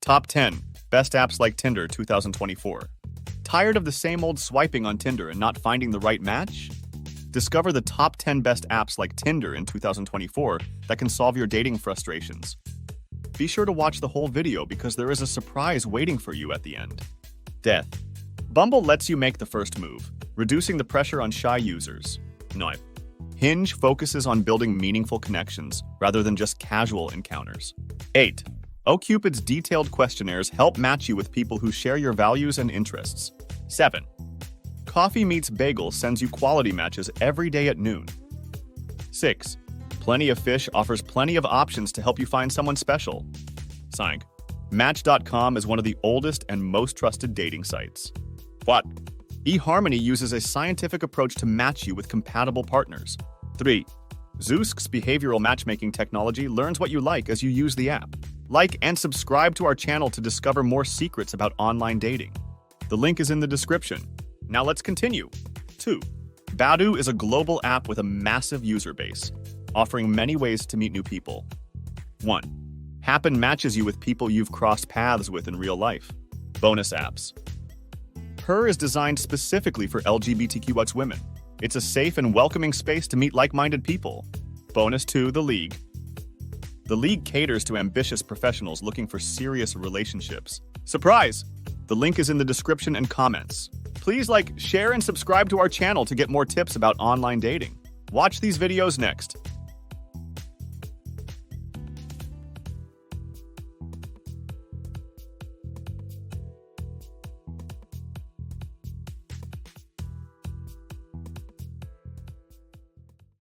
Top 10 Best Apps Like Tinder 2024. Tired of the same old swiping on Tinder and not finding the right match? Discover the top 10 best apps like Tinder in 2024 that can solve your dating frustrations. Be sure to watch the whole video because there is a surprise waiting for you at the end. Death. Bumble lets you make the first move, reducing the pressure on shy users. 9. Hinge focuses on building meaningful connections rather than just casual encounters. 8. OkCupid's detailed questionnaires help match you with people who share your values and interests. 7. Coffee Meets Bagel sends you quality matches every day at noon. 6. Plenty of Fish offers plenty of options to help you find someone special. 5. Match.com is one of the oldest and most trusted dating sites. What? eHarmony uses a scientific approach to match you with compatible partners. 3. Zoosk's behavioral matchmaking technology learns what you like as you use the app. Like and subscribe to our channel to discover more secrets about online dating. The link is in the description. Now let's continue. 2. Badoo is a global app with a massive user base, offering many ways to meet new people. 1. Happen matches you with people you've crossed paths with in real life. Bonus apps. Her is designed specifically for LGBTQX women. It's a safe and welcoming space to meet like-minded people. Bonus 2. The League. The League caters to ambitious professionals looking for serious relationships. Surprise! The link is in the description and comments. Please like, share, and subscribe to our channel to get more tips about online dating. Watch these videos next.